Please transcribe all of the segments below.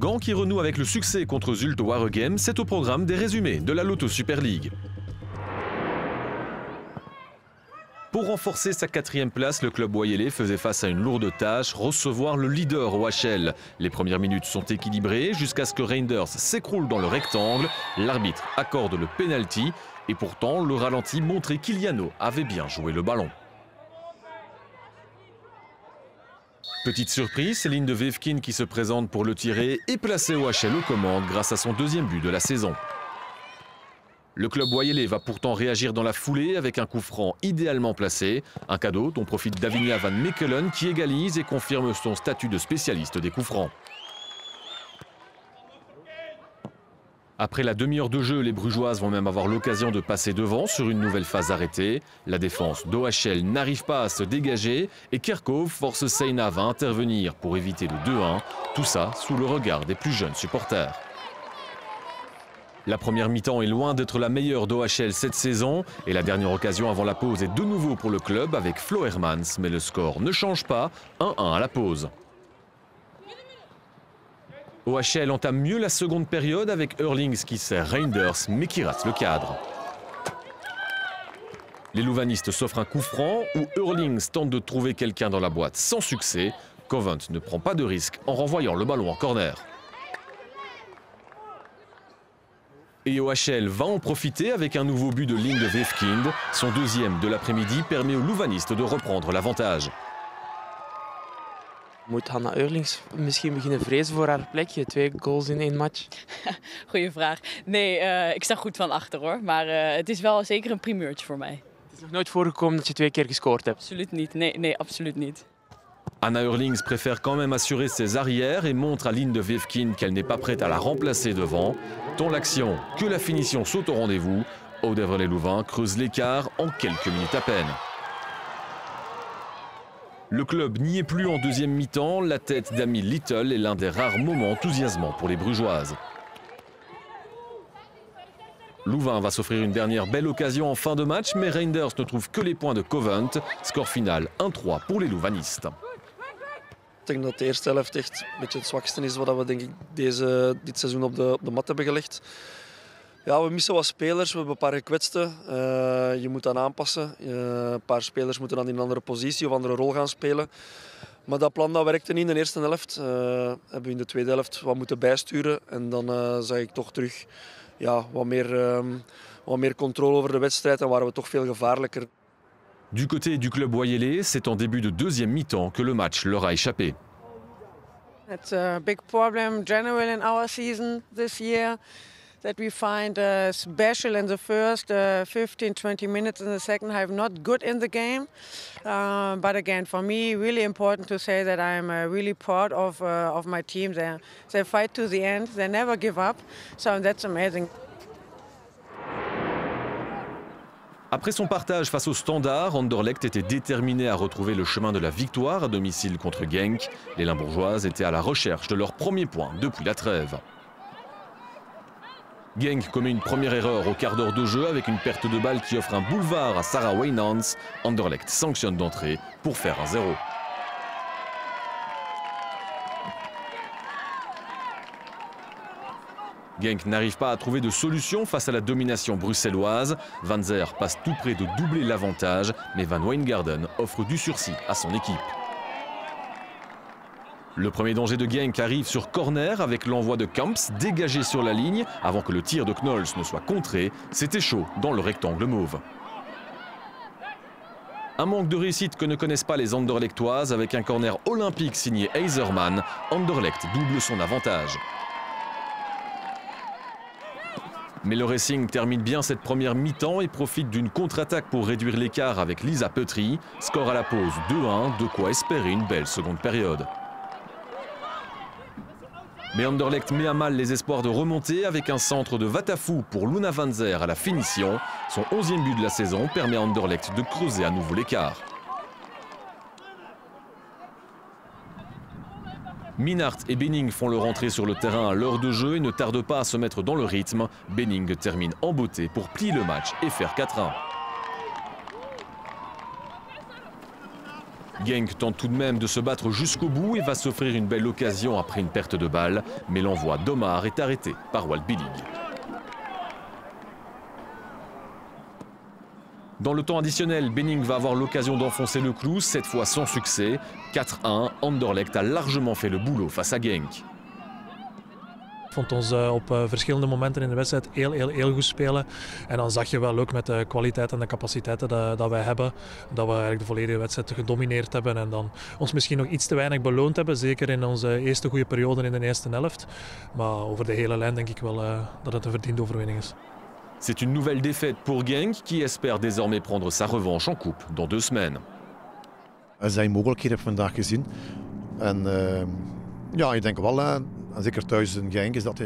Gand qui renoue avec le succès contre Zulte au Waregem, c'est au programme des résumés de la Lotto Super League. Pour renforcer sa 4e place, le club Wayelais faisait face à une lourde tâche, recevoir le leader OHL. Les premières minutes sont équilibrées jusqu'à ce que Reinders s'écroule dans le rectangle. L'arbitre accorde le penalty et pourtant le ralenti montrait qu'Iliano avait bien joué le ballon. Petite surprise, Céline de Weefkine qui se présente pour le tirer est placée OHL aux commandes grâce à son 2e but de la saison. Le club Wayelais va pourtant réagir dans la foulée avec un coup franc idéalement placé. Un cadeau dont profite Davinia van Mechelen qui égalise et confirme son statut de spécialiste des coups francs. Après la demi-heure de jeu, les Brugeoises vont même avoir l'occasion de passer devant sur une nouvelle phase arrêtée. La défense d'OHL n'arrive pas à se dégager et Kerkhoff force Seinave à intervenir pour éviter le 2-1. Tout ça sous le regard des plus jeunes supporters. La première mi-temps est loin d'être la meilleure d'OHL cette saison et la dernière occasion avant la pause est de nouveau pour le club avec Flo Hermans, mais le score ne change pas, 1-1 à la pause. OHL entame mieux la seconde période avec Hurlings qui sert Reinders mais qui rate le cadre. Les louvanistes s'offrent un coup franc où Hurlings tente de trouver quelqu'un dans la boîte sans succès. Covent ne prend pas de risque en renvoyant le ballon en corner. Et OHL va en profiter avec un nouveau but de Lynn de Weefkine. Son 2e de l'après-midi permet aux louvanistes de reprendre l'avantage. Moet Hanna Hurlings misschien beginnen vrezen voor haar plekje? 2 goals in 1 match. Goeie vraag. Nee, ik sta goed van achter hoor. Maar het is wel zeker een primeurtje voor mij. Het is nog nooit voorgekomen dat je 2 keer gescoord hebt. Absoluut niet. Nee, absoluut niet. Anna Hurlings préfère quand même assurer ses arrières et montre à Lynn de Weefkine qu'elle n'est pas prête à la remplacer devant. Tant l'action que la finition sautent au rendez-vous. Audevrel-les-Louvains creuse l'écart en quelques minutes à peine. Le club n'y est plus en 2e mi-temps. La tête d'Amy Little est l'un des rares moments enthousiasmants pour les Brugeoises. Louvain va s'offrir une dernière belle occasion en fin de match, mais Reinders ne trouve que les points de Covent. Score final 1-3 pour les louvanistes. Ik denk dat de eerste helft echt een beetje het zwakste is wat we denk ik dit seizoen op de mat hebben gelegd. Ja, we missen wat spelers, we hebben een paar gekwetsten. Je moet dan aanpassen. Een paar spelers moeten dan in een andere positie of andere rol gaan spelen. Maar dat plan dat werkte niet in de eerste helft. Hebben we in de tweede helft wat moeten bijsturen. En dan zag ik toch terug ja, wat meer controle over de wedstrijd en waren we toch veel gevaarlijker. Du côté du club Wayelais, c'est en début de 2e mi-temps que le match leur a échappé. It's a big problem general in our season this year that we find special in the first 15-20 minutes in the second half not good in the game. But again, for me, really important to say that I'm really proud of my team. They fight to the end, they never give up, so that's amazing. Après son partage face au Standard, Anderlecht était déterminé à retrouver le chemin de la victoire à domicile contre Genk. Les Limbourgeoises étaient à la recherche de leur premier point depuis la trêve. Genk commet une première erreur au quart d'heure de jeu avec une perte de balle qui offre un boulevard à Sarah Wainans. Anderlecht sanctionne d'entrée pour faire 1-0. Genk n'arrive pas à trouver de solution face à la domination bruxelloise. Van Zer passe tout près de doubler l'avantage, mais Van Wijngaarden offre du sursis à son équipe. Le premier danger de Genk arrive sur corner avec l'envoi de Kamps dégagé sur la ligne avant que le tir de Knols ne soit contré. C'était chaud dans le rectangle mauve. Un manque de réussite que ne connaissent pas les Anderlechtoises avec un corner olympique signé Heiserman. Anderlecht double son avantage. Mais le Racing termine bien cette première mi-temps et profite d'une contre-attaque pour réduire l'écart avec Lisa Petry. Score à la pause 2-1, de quoi espérer une belle seconde période. Mais Anderlecht met à mal les espoirs de remonter avec un centre de Vatafou pour Luna Van Zer à la finition. Son 11e but de la saison permet à Anderlecht de creuser à nouveau l'écart. Minart et Benning font leur entrée sur le terrain à l'heure de jeu et ne tardent pas à se mettre dans le rythme. Benning termine en beauté pour plier le match et faire 4-1. Genk tente tout de même de se battre jusqu'au bout et va s'offrir une belle occasion après une perte de balle, mais l'envoi d'Omar est arrêté par Wout Billig. Dans le temps additionnel, Benning va avoir l'occasion d'enfoncer le clou, cette fois sans succès. 4-1, Anderlecht a largement fait le boulot face à Genk. Ik vond ons op verschillende momenten in de wedstrijd heel goed spelen. En dan zag je wel ook met de kwaliteit en de capaciteiten dat wij hebben, dat we eigenlijk de volledige wedstrijd gedomineerd hebben. En dan ons misschien nog iets te weinig beloond hebben, zeker in onze eerste goede periode in de eerste helft. Maar over de hele lijn denk ik wel dat het een verdiende overwinning is. C'est une nouvelle défaite pour Genk qui espère désormais prendre sa revanche en coupe dans 2 semaines. Er zijn mogelijkheden vandaag gezien. En ja, ik denk wel, zeker thuis in Genk is dat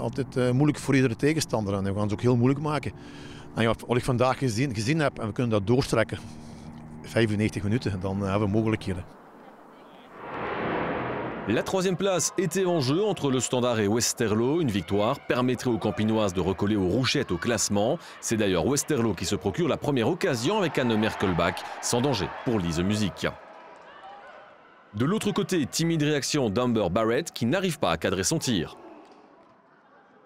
altijd moeilijk voor iedere tegenstander. En we gaan het ook heel moeilijk maken. En ja, wat ik vandaag gezien heb, en we kunnen dat doorstrekken, 95 minuten, dan hebben we mogelijkheden. La 3e place était en jeu entre le Standard et Westerlo. Une victoire permettrait aux Campinoises de recoller aux rouchettes au classement. C'est d'ailleurs Westerlo qui se procure la première occasion avec Anne Merkelbach, sans danger pour Lise Music. De l'autre côté, timide réaction d'Amber Barrett qui n'arrive pas à cadrer son tir.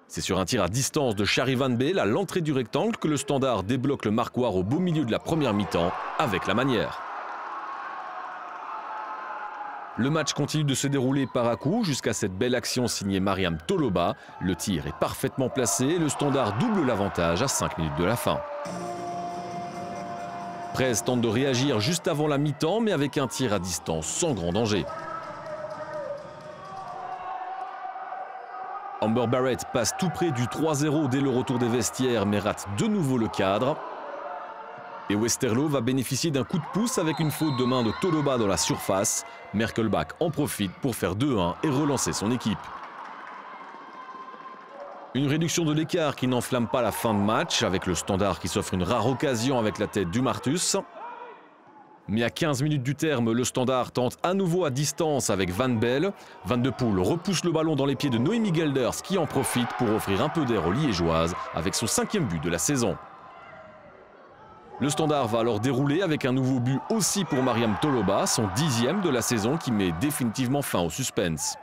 C'est sur un tir à distance de Shari Van Beel à l'entrée du rectangle que le Standard débloque le marquoir au beau milieu de la première mi-temps avec la manière. Le match continue de se dérouler par à coup jusqu'à cette belle action signée Mariam Toloba. Le tir est parfaitement placé et le Standard double l'avantage à 5 minutes de la fin. Prez tente de réagir juste avant la mi-temps, mais avec un tir à distance sans grand danger. Amber Barrett passe tout près du 3-0 dès le retour des vestiaires, mais rate de nouveau le cadre. Et Westerlo va bénéficier d'un coup de pouce avec une faute de main de Toloba dans la surface. Merkelbach en profite pour faire 2-1 et relancer son équipe. Une réduction de l'écart qui n'enflamme pas la fin de match, avec le Standard qui s'offre une rare occasion avec la tête du Martus. Mais à 15 minutes du terme, le Standard tente à nouveau à distance avec Van Beel. Van de Poel repousse le ballon dans les pieds de Noémie Gelders qui en profite pour offrir un peu d'air aux Liégeoises avec son 5e but de la saison. Le Standard va alors dérouler avec un nouveau but aussi pour Mariam Toloba, son 10e de la saison qui met définitivement fin au suspense.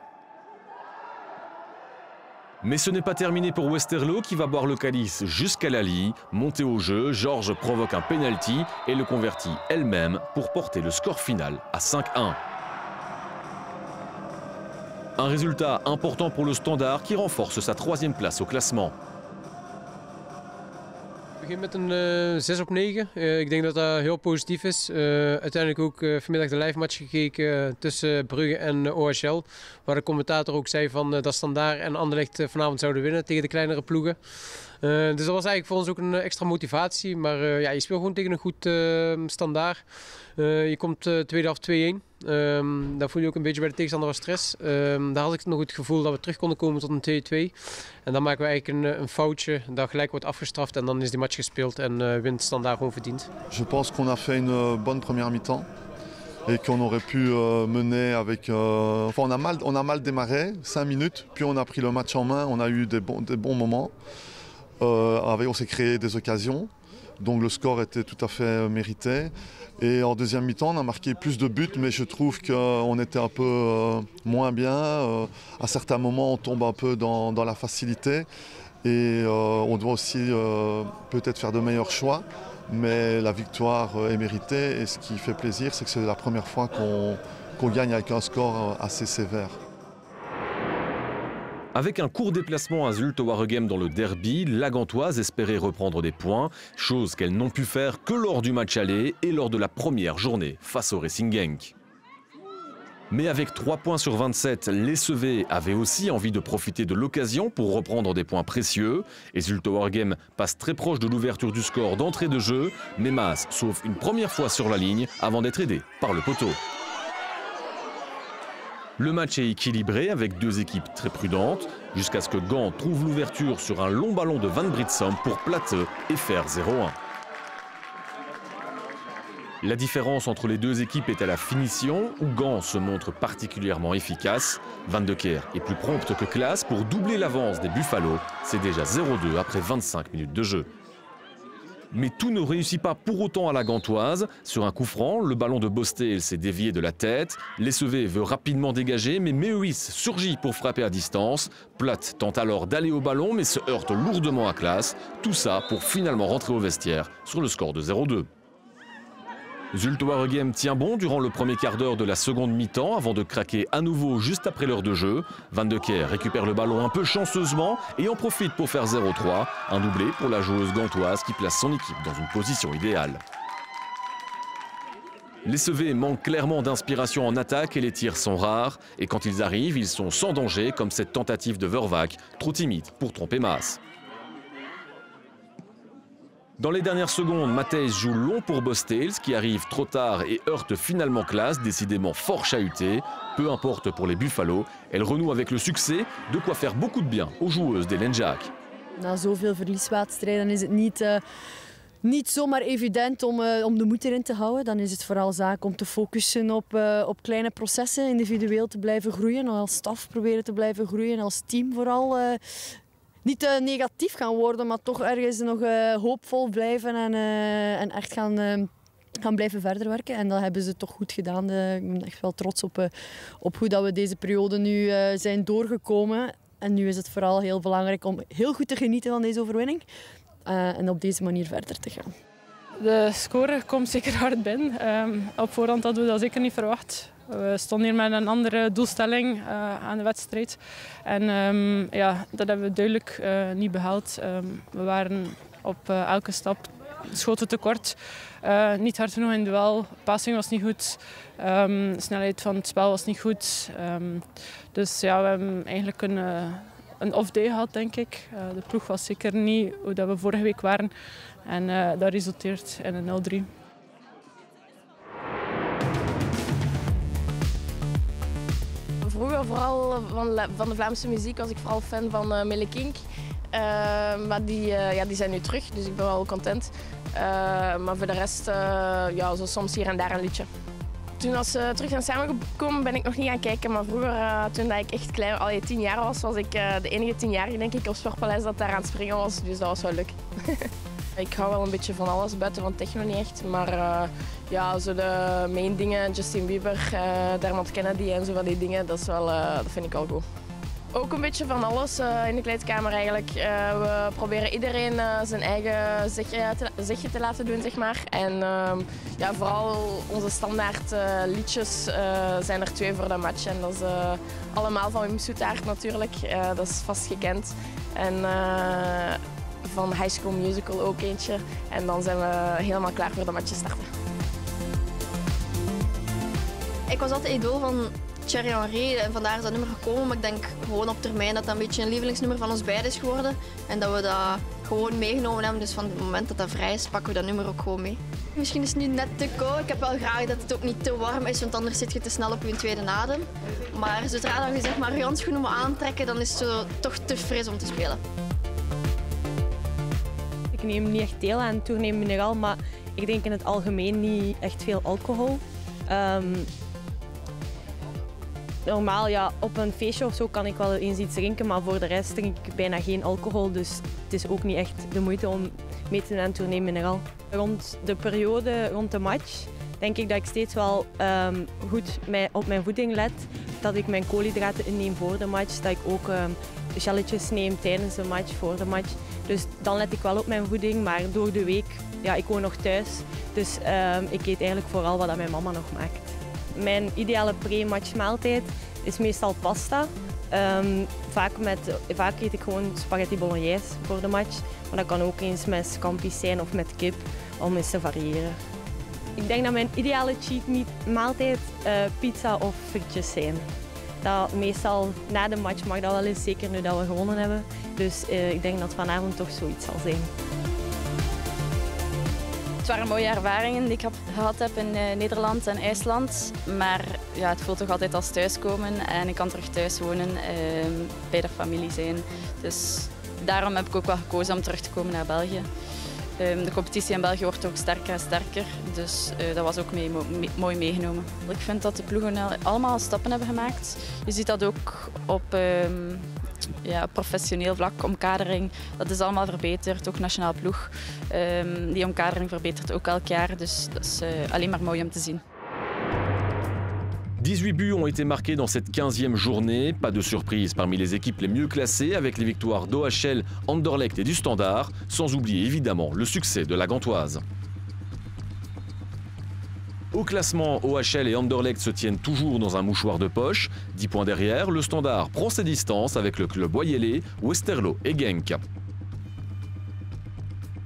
Mais ce n'est pas terminé pour Westerlo qui va boire le calice jusqu'à la lie. Monté au jeu, Georges provoque un penalty et le convertit elle-même pour porter le score final à 5-1. Un résultat important pour le Standard qui renforce sa 3e place au classement. We beginnen met een 6 op 9. Ik denk dat dat heel positief is. Uiteindelijk ook vanmiddag de live match gekeken tussen Brugge en OHL. Waar de commentator ook zei van, dat Standaard en Anderlecht vanavond zouden winnen tegen de kleinere ploegen. Dus dat was eigenlijk voor ons ook een extra motivatie. Maar ja, je speelt gewoon tegen een goed Standaard. Je komt tweede helft 2-1. Daar voel je ook een beetje bij de tegenstander wat stress. Daar had ik nog het gevoel dat we terug konden komen tot een 2-2. En dan maken we eigenlijk een foutje dat gelijk wordt afgestraft. En dan is die match gespeeld en wint Standaard gewoon verdiend. Je pense qu'on a fait une bonne première mi-temps. Et qu'on aurait pu mener avec... Enfin, on a mal démarré, 5 minutes, puis on a pris le match en main, on a eu des bons moments. On s'est créé des occasions, donc le score était tout à fait mérité. Et en deuxième mi-temps, on a marqué plus de buts, mais je trouve qu'on était un peu moins bien. À certains moments, on tombe un peu dans la facilité. Et on doit aussi peut-être faire de meilleurs choix. Mais la victoire est méritée et ce qui fait plaisir, c'est que c'est la première fois qu'on gagne avec un score assez sévère. Avec un court déplacement à Zulte Waregem dans le derby, la Gantoise espérait reprendre des points, chose qu'elles n'ont pu faire que lors du match aller et lors de la première journée face au Racing Genk. Mais avec 3 points sur 27, les Sevets avaient aussi envie de profiter de l'occasion pour reprendre des points précieux. Et Zulte Waregem passe très proche de l'ouverture du score d'entrée de jeu, mais Maas sauve une première fois sur la ligne avant d'être aidé par le poteau. Le match est équilibré avec 2 équipes très prudentes, jusqu'à ce que Gand trouve l'ouverture sur un long ballon de Van Britsum pour Plateux et faire 0-1. La différence entre les 2 équipes est à la finition, où Gand se montre particulièrement efficace. Van de Keer est plus prompte que classe pour doubler l'avance des Buffalo. C'est déjà 0-2 après 25 minutes de jeu. mais tout ne réussit pas pour autant à la Gantoise. Sur un coup franc, le ballon de Bostel s'est dévié de la tête. L'Essevais veut rapidement dégager, mais Mehuis surgit pour frapper à distance. Platt tente alors d'aller au ballon, mais se heurte lourdement à Claas. Tout ça pour finalement rentrer au vestiaire sur le score de 0-2. Zulte Waregem tient bon durant le premier quart d'heure de la seconde mi-temps avant de craquer à nouveau juste après l'heure de jeu. Van de Keer récupère le ballon un peu chanceusement et en profite pour faire 0-3. Un doublé pour la joueuse gantoise qui place son équipe dans une position idéale. L'Essevais manque clairement d'inspiration en attaque et les tirs sont rares. Et quand ils arrivent, ils sont sans danger, comme cette tentative de Vervaak, trop timide pour tromper Maas. Dans les dernières secondes, Matthijs joue long pour Bostels qui arrive trop tard et heurte finalement Claas, décidément fort chahuté. Peu importe pour les Buffalo, elle renoue avec le succès, de quoi faire beaucoup de bien aux joueuses d'Hélène Jacques. Na zoveel verlieswedstrijden is het niet zomaar evident om de moed erin te houden. Dan is het vooral zaak om te focussen op kleine processen, individueel te blijven groeien, als staf proberen te blijven groeien, als team vooral. Niet negatief gaan worden, maar toch ergens nog hoopvol blijven en echt gaan blijven verder werken. En dat hebben ze toch goed gedaan. Ik ben echt wel trots op hoe dat we deze periode nu zijn doorgekomen. En nu is het vooral heel belangrijk om heel goed te genieten van deze overwinning. En op deze manier verder te gaan. De score komt zeker hard binnen. Op voorhand hadden we dat zeker niet verwacht. We stonden hier met een andere doelstelling aan de wedstrijd. En ja, dat hebben we duidelijk niet behaald. We waren op elke stap schoten tekort. Niet hard genoeg in het duel. Passing was niet goed. De snelheid van het spel was niet goed. Dus ja, we hebben eigenlijk een off-day gehad, denk ik. De ploeg was zeker niet hoe dat we vorige week waren. En dat resulteert in een 0-3. Vroeger vooral van de Vlaamse muziek was ik vooral fan van Melle Kink. Maar die zijn nu terug, dus ik ben wel content. Maar voor de rest, ja, zo soms hier en daar een liedje. Toen ze terug zijn samengekomen ben ik nog niet gaan kijken, maar vroeger, toen dat ik echt klein, al 10 jaar was ik de enige 10-jarige denk ik op Sportpaleis dat daar aan het springen was, dus dat was wel leuk. Ik hou wel een beetje van alles, buiten van techno niet echt, maar ja, zo de main dingen, Justin Bieber, Dermot Kennedy en zo van die dingen, dat vind ik wel goed. Ook een beetje van alles in de kleedkamer eigenlijk. We proberen iedereen zijn eigen zegje te laten doen, zeg maar. En ja, vooral onze standaard liedjes zijn er 2 voor de match. En dat is allemaal van Wim Soetaert natuurlijk, dat is vast gekend. En van High School Musical ook eentje. En dan zijn we helemaal klaar voor de match te starten. Ik was altijd idool van Thierry Henry en vandaar is dat nummer gekomen. Maar ik denk gewoon op termijn dat dat een beetje een lievelingsnummer van ons beiden is geworden. En dat we dat gewoon meegenomen hebben. Dus van het moment dat dat vrij is, pakken we dat nummer ook gewoon mee. Misschien is het nu net te koud. Ik heb wel graag dat het ook niet te warm is, want anders zit je te snel op je tweede adem. Maar zodra je zeg maar je handschoenen moet aantrekken, dan is het zo toch te fris om te spelen. Ik neem niet echt deel aan Tournee Mineral, maar ik denk in het algemeen niet echt veel alcohol. Normaal, ja, op een feestje of zo kan ik wel eens iets drinken, maar voor de rest drink ik bijna geen alcohol. Dus het is ook niet echt de moeite om mee te doen aan Tournee Mineral. Rond de periode, rond de match, denk ik dat ik steeds wel goed op mijn voeding let. Dat ik mijn koolhydraten inneem voor de match, dat ik ook gelletjes neem tijdens de match, voor de match. Dus dan let ik wel op mijn voeding, maar door de week, ja, ik woon nog thuis. Dus ik eet eigenlijk vooral wat mijn mama nog maakt. Mijn ideale pre-match maaltijd is meestal pasta. Vaak eet ik gewoon spaghetti bolognese voor de match. Maar dat kan ook eens met scampi's zijn of met kip, om eens te variëren. Ik denk dat mijn ideale cheat maaltijd pizza of frietjes zijn. Dat meestal na de match mag dat wel eens, zeker nu dat we gewonnen hebben. Dus ik denk dat vanavond toch zoiets zal zijn. Het waren mooie ervaringen die ik gehad heb in Nederland en IJsland. Maar ja, het voelt toch altijd als thuiskomen en ik kan terug thuis wonen, bij de familie zijn. Dus daarom heb ik ook wel gekozen om terug te komen naar België. De competitie in België wordt ook sterker en sterker, dus dat was ook mooi meegenomen. Ik vind dat de ploegen allemaal stappen hebben gemaakt. Je ziet dat ook op ja, op professioneel vlak, omkadering, dat is allemaal verbeterd. Ook nationaal ploeg. Die omkadering verbetert ook elk jaar, dus dat is alleen maar mooi om te zien. 18 buts ont été marqués dans cette 15e journée. Pas de surprise parmi les équipes les mieux classées avec les victoires d'OHL, Anderlecht et du Standard, sans oublier évidemment le succès de la Gantoise. Au classement, OHL et Anderlecht se tiennent toujours dans un mouchoir de poche. 10 points derrière, le Standard prend ses distances avec le club Wayele, Westerlo et Genk.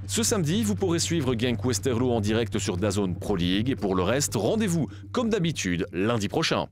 Ce samedi, vous pourrez suivre Genk Westerlo en direct sur DAZN Pro League. Et pour le reste, rendez-vous, comme d'habitude, lundi prochain.